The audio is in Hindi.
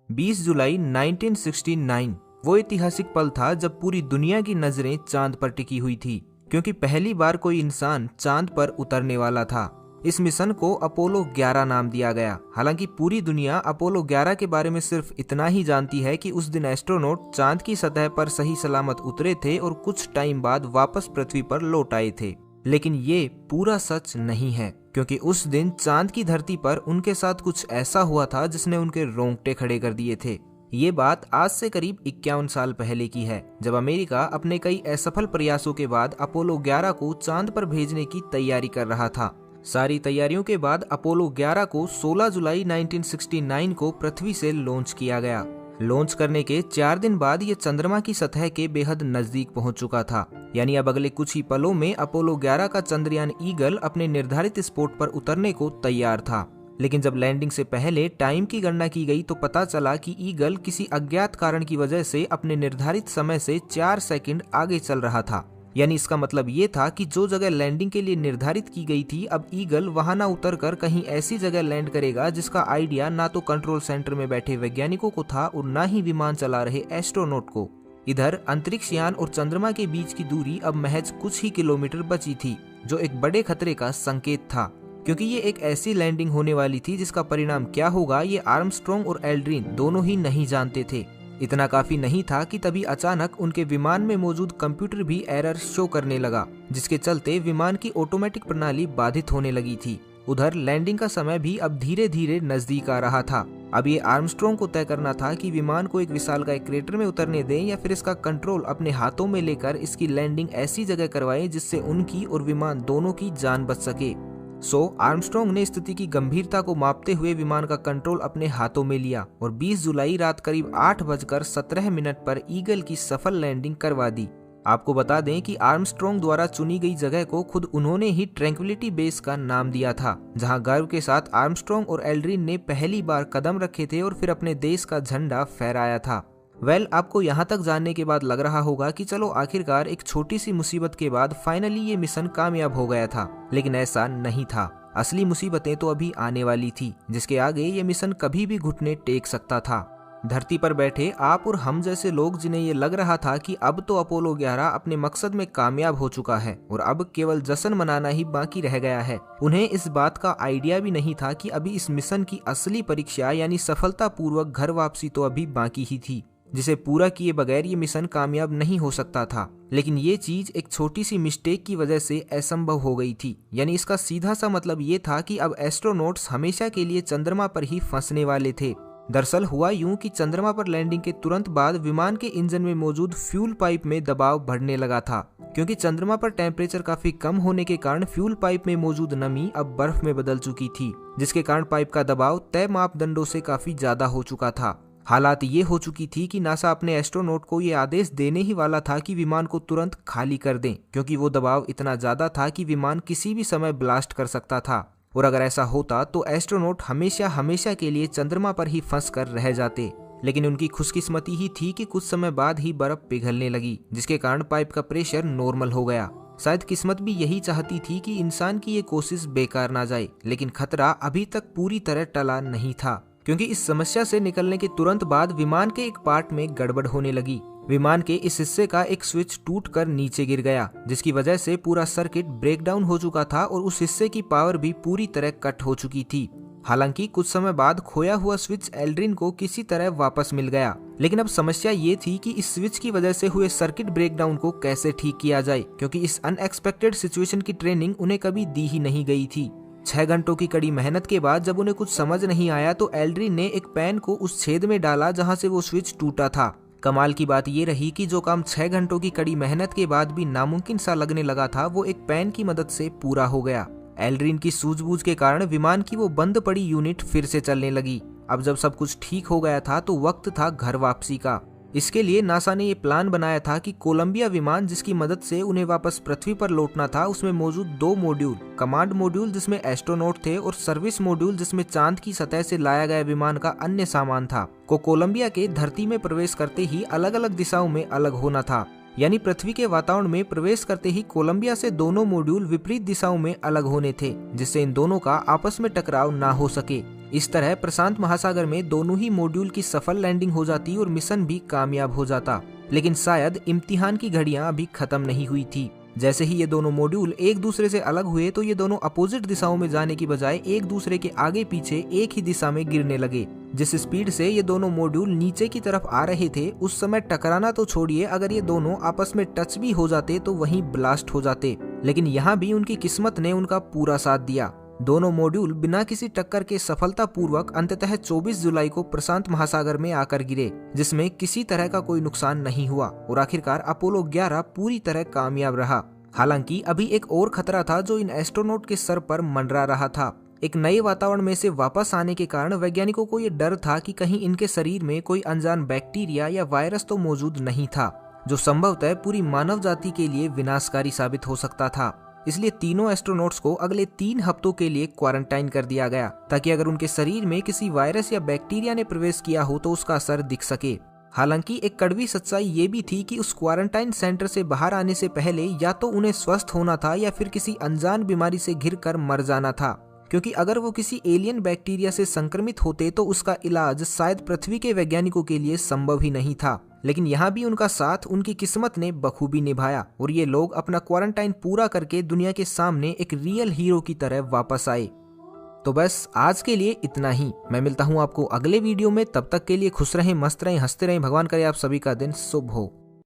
20 जुलाई 1969 वो ऐतिहासिक पल था जब पूरी दुनिया की नजरें चांद पर टिकी हुई थी, क्योंकि पहली बार कोई इंसान चांद पर उतरने वाला था। इस मिशन को अपोलो 11 नाम दिया गया। हालांकि पूरी दुनिया अपोलो 11 के बारे में सिर्फ इतना ही जानती है कि उस दिन एस्ट्रोनॉट चांद की सतह पर सही सलामत उतरे थे और कुछ टाइम बाद वापस पृथ्वी पर लौट आए थे। लेकिन ये पूरा सच नहीं है, क्योंकि उस दिन चांद की धरती पर उनके साथ कुछ ऐसा हुआ था जिसने उनके रोंगटे खड़े कर दिए थे। ये बात आज से करीब 51 साल पहले की है, जब अमेरिका अपने कई असफल प्रयासों के बाद अपोलो 11 को चांद पर भेजने की तैयारी कर रहा था। सारी तैयारियों के बाद अपोलो 11 को 16 जुलाई 1969 को पृथ्वी से लॉन्च किया गया। लॉन्च करने के 4 दिन बाद ये चंद्रमा की सतह के बेहद नजदीक पहुंच चुका था। यानी अब अगले कुछ ही पलों में अपोलो 11 का चंद्रयान ईगल अपने निर्धारित स्पॉट पर उतरने को तैयार था। लेकिन जब लैंडिंग से पहले टाइम की गणना की गई तो पता चला कि ईगल किसी अज्ञात कारण की वजह से अपने निर्धारित समय से 4 सेकंड आगे चल रहा था। यानी इसका मतलब ये था कि जो जगह लैंडिंग के लिए निर्धारित की गई थी, अब ईगल वहां ना उतरकर कहीं ऐसी जगह लैंड करेगा जिसका आइडिया ना तो कंट्रोल सेंटर में बैठे वैज्ञानिकों को था और ना ही विमान चला रहे एस्ट्रोनॉट को। इधर अंतरिक्ष यान और चंद्रमा के बीच की दूरी अब महज कुछ ही किलोमीटर बची थी, जो एक बड़े खतरे का संकेत था, क्योंकि ये एक ऐसी लैंडिंग होने वाली थी जिसका परिणाम क्या होगा ये आर्मस्ट्रॉन्ग और एल्ड्रिन दोनों ही नहीं जानते थे। इतना काफी नहीं था कि तभी अचानक उनके विमान में मौजूद कंप्यूटर भी एरर शो करने लगा, जिसके चलते विमान की ऑटोमेटिक प्रणाली बाधित होने लगी थी। उधर लैंडिंग का समय भी अब धीरे धीरे नजदीक आ रहा था। अब ये आर्मस्ट्रॉन्ग को तय करना था कि विमान को एक विशालकाय क्रेटर में उतरने दें या फिर इसका कंट्रोल अपने हाथों में लेकर इसकी लैंडिंग ऐसी जगह करवाएं जिससे उनकी और विमान दोनों की जान बच सके। आर्मस्ट्रॉन्ग ने स्थिति की गंभीरता को मापते हुए विमान का कंट्रोल अपने हाथों में लिया और 20 जुलाई रात करीब 8:17 पर ईगल की सफल लैंडिंग करवा दी। आपको बता दें कि आर्मस्ट्रॉन्ग द्वारा चुनी गई जगह को खुद उन्होंने ही ट्रैंक्विलिटी बेस का नाम दिया था, जहां गर्व के साथ आर्मस्ट्रॉन्ग और एल्ड्रिन ने पहली बार कदम रखे थे और फिर अपने देश का झंडा फहराया था। आपको यहाँ तक जानने के बाद लग रहा होगा कि चलो आखिरकार एक छोटी सी मुसीबत के बाद फाइनली ये मिशन कामयाब हो गया था, लेकिन ऐसा नहीं था। असली मुसीबतें तो अभी आने वाली थी, जिसके आगे ये मिशन कभी भी घुटने टेक सकता था। धरती पर बैठे आप और हम जैसे लोग, जिन्हें ये लग रहा था कि अब तो अपोलो 11 अपने मकसद में कामयाब हो चुका है और अब केवल जश्न मनाना ही बाकी रह गया है, उन्हें इस बात का आइडिया भी नहीं था कि अभी इस मिशन की असली परीक्षा यानी सफलतापूर्वक घर वापसी तो अभी बाकी ही थी, जिसे पूरा किए बगैर ये मिशन कामयाब नहीं हो सकता था। लेकिन ये चीज एक छोटी सी मिस्टेक की वजह से असंभव हो गई थी। यानी इसका सीधा सा मतलब ये था कि अब एस्ट्रोनॉट्स हमेशा के लिए चंद्रमा पर ही फंसने वाले थे। दरअसल हुआ यूं कि चंद्रमा पर लैंडिंग के तुरंत बाद विमान के इंजन में मौजूद फ्यूल पाइप में दबाव बढ़ने लगा था, क्योंकि चंद्रमा पर टेम्परेचर काफी कम होने के कारण फ्यूल पाइप में मौजूद नमी अब बर्फ में बदल चुकी थी, जिसके कारण पाइप का दबाव तय मापदंडों से काफी ज्यादा हो चुका था। हालात ये हो चुकी थी कि नासा अपने एस्ट्रोनॉट को ये आदेश देने ही वाला था कि विमान को तुरंत खाली कर दें, क्योंकि वो दबाव इतना ज्यादा था कि विमान किसी भी समय ब्लास्ट कर सकता था। और अगर ऐसा होता तो एस्ट्रोनॉट हमेशा हमेशा के लिए चंद्रमा पर ही फंस कर रह जाते। लेकिन उनकी खुशकिस्मती ही थी कि कुछ समय बाद ही बर्फ पिघलने लगी, जिसके कारण पाइप का प्रेशर नॉर्मल हो गया। शायद किस्मत भी यही चाहती थी कि इंसान की ये कोशिश बेकार ना जाए, लेकिन खतरा अभी तक पूरी तरह टला नहीं था, क्योंकि इस समस्या से निकलने के तुरंत बाद विमान के एक पार्ट में गड़बड़ होने लगी। विमान के इस हिस्से का एक स्विच टूटकर नीचे गिर गया, जिसकी वजह से पूरा सर्किट ब्रेकडाउन हो चुका था और उस हिस्से की पावर भी पूरी तरह कट हो चुकी थी। हालांकि कुछ समय बाद खोया हुआ स्विच एल्ड्रिन को किसी तरह वापस मिल गया, लेकिन अब समस्या ये थी कि इस स्विच की वजह से हुए सर्किट ब्रेकडाउन को कैसे ठीक किया जाए, क्योंकि इस अनएक्सपेक्टेड सिचुएशन की ट्रेनिंग उन्हें कभी दी ही नहीं गई थी। 6 घंटों की कड़ी मेहनत के बाद जब उन्हें कुछ समझ नहीं आया तो एल्ड्रिन ने एक पेन को उस छेद में डाला जहां से वो स्विच टूटा था। कमाल की बात ये रही कि जो काम 6 घंटों की कड़ी मेहनत के बाद भी नामुमकिन सा लगने लगा था, वो एक पेन की मदद से पूरा हो गया। एल्ड्रिन की सूझबूझ के कारण विमान की वो बंद पड़ी यूनिट फिर से चलने लगी। अब जब सब कुछ ठीक हो गया था तो वक्त था घर वापसी का। इसके लिए नासा ने ये प्लान बनाया था कि कोलंबिया विमान, जिसकी मदद से उन्हें वापस पृथ्वी पर लौटना था, उसमें मौजूद 2 मॉड्यूल, कमांड मॉड्यूल जिसमें एस्ट्रोनॉट थे और सर्विस मॉड्यूल जिसमें चांद की सतह से लाया गया विमान का अन्य सामान था, को कोलंबिया के धरती में प्रवेश करते ही अलग अलग दिशाओं में अलग होना था। यानी पृथ्वी के वातावरण में प्रवेश करते ही कोलंबिया से दोनों मॉड्यूल विपरीत दिशाओं में अलग होने थे, जिससे इन दोनों का आपस में टकराव ना हो सके। इस तरह प्रशांत महासागर में दोनों ही मॉड्यूल की सफल लैंडिंग हो जाती और मिशन भी कामयाब हो जाता। लेकिन शायद इम्तिहान की घड़ियां अभी खत्म नहीं हुई थी। जैसे ही ये दोनों मॉड्यूल एक दूसरे से अलग हुए तो ये दोनों अपोजिट दिशाओं में जाने की बजाय एक दूसरे के आगे पीछे एक ही दिशा में गिरने लगे। जिस स्पीड से ये दोनों मॉड्यूल नीचे की तरफ आ रहे थे उस समय टकराना तो छोड़िए, अगर ये दोनों आपस में टच भी हो जाते तो वहीं ब्लास्ट हो जाते। लेकिन यहाँ भी उनकी किस्मत ने उनका पूरा साथ दिया। दोनों मॉड्यूल बिना किसी टक्कर के सफलतापूर्वक अंततः 24 जुलाई को प्रशांत महासागर में आकर गिरे, जिसमें किसी तरह का कोई नुकसान नहीं हुआ और आखिरकार अपोलो 11 पूरी तरह कामयाब रहा। हालांकि अभी एक और खतरा था जो इन एस्ट्रोनॉट के सर पर मंडरा रहा था। एक नए वातावरण में से वापस आने के कारण वैज्ञानिकों को ये डर था कि कहीं इनके शरीर में कोई अनजान बैक्टीरिया या वायरस तो मौजूद नहीं था, जो संभवतः पूरी मानव जाति के लिए विनाशकारी साबित हो सकता था। इसलिए तीनों एस्ट्रोनॉट्स को अगले 3 हफ्तों के लिए क्वारंटाइन कर दिया गया, ताकि अगर उनके शरीर में किसी वायरस या बैक्टीरिया ने प्रवेश किया हो तो उसका असर दिख सके। हालांकि एक कड़वी सच्चाई ये भी थी कि उस क्वारंटाइन सेंटर से बाहर आने से पहले या तो उन्हें स्वस्थ होना था या फिर किसी अनजान बीमारी से घिरकर मर जाना था, क्योंकि अगर वो किसी एलियन बैक्टीरिया से संक्रमित होते तो उसका इलाज शायद पृथ्वी के वैज्ञानिकों के लिए संभव ही नहीं था। लेकिन यहाँ भी उनका साथ उनकी किस्मत ने बखूबी निभाया और ये लोग अपना क्वारंटाइन पूरा करके दुनिया के सामने एक रियल हीरो की तरह वापस आए। तो बस आज के लिए इतना ही। मैं मिलता हूँ आपको अगले वीडियो में। तब तक के लिए खुश रहें, मस्त रहें, हंसते रहें। भगवान करे आप सभी का दिन शुभ हो।